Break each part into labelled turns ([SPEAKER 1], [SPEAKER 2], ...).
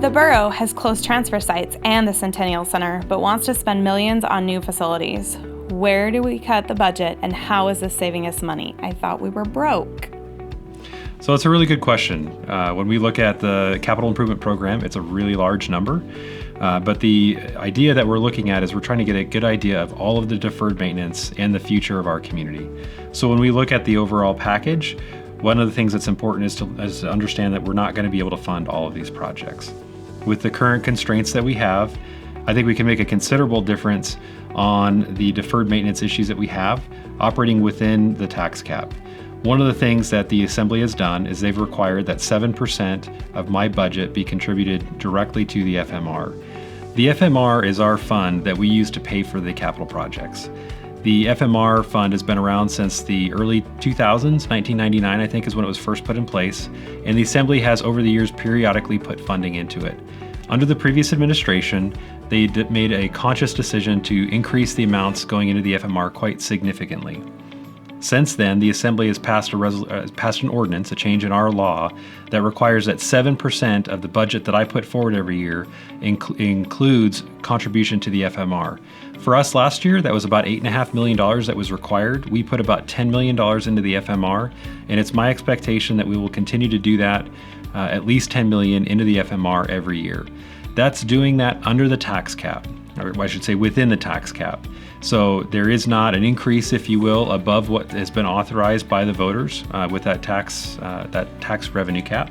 [SPEAKER 1] The borough has closed transfer sites and the Centennial Center, but wants to spend millions on new facilities. Where do we cut the budget, and how is this saving us money? I thought we were broke.
[SPEAKER 2] So it's a really good question. When we look at the capital improvement program, it's a really large number. But the idea that we're looking at is we're trying to get a good idea of all of the deferred maintenance and the future of our community. So when we look at the overall package, one of the things that's important is to understand that we're not going to be able to fund all of these projects. With the current constraints that we have, I think we can make a considerable difference on the deferred maintenance issues that we have operating within the tax cap. One of the things that the Assembly has done is they've required that 7% of my budget be contributed directly to the FMR. The FMR is our fund that we use to pay for the capital projects. The FMR fund has been around since the early 2000s, 1999 I think is when it was first put in place, and the Assembly has over the years periodically put funding into it. Under the previous administration, they made a conscious decision to increase the amounts going into the FMR quite significantly. Since then, the Assembly has passed an ordinance, a change in our law, that requires that 7% of the budget that I put forward every year includes contribution to the FMR. For us last year, that was about $8.5 million that was required. We put about $10 million into the FMR, and it's my expectation that we will continue to do that, at least $10 million into the FMR every year. That's doing that under the tax cap, or I should say within the tax cap. So there is not an increase, if you will, above what has been authorized by the voters with that tax revenue cap.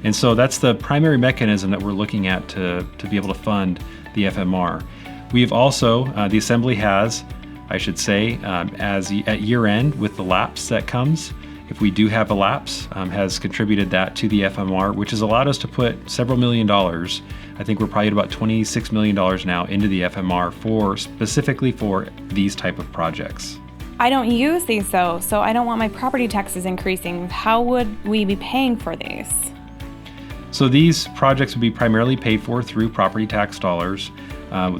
[SPEAKER 2] And so that's the primary mechanism that we're looking at to be able to fund the FMR. We have also, the Assembly has, I should say, at year end with the lapse that comes, if we do have a lapse, has contributed that to the FMR, which has allowed us to put several million dollars. I think we're probably at about $26 million now into the FMR specifically for these type of projects.
[SPEAKER 1] I don't use these though, so I don't want my property taxes increasing. How would we be paying for these?
[SPEAKER 2] So these projects would be primarily paid for through property tax dollars.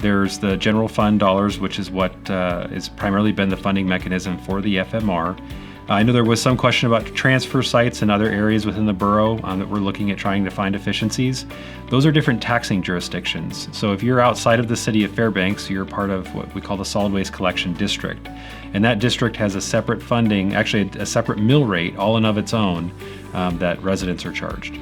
[SPEAKER 2] There's the general fund dollars, which is what has primarily been the funding mechanism for the FMR. I know there was some question about transfer sites and other areas within the borough that we're looking at trying to find efficiencies. Those are different taxing jurisdictions. So if you're outside of the city of Fairbanks, you're part of what we call the solid waste collection district. And that district has a separate funding, actually a separate mill rate all in of its own that residents are charged.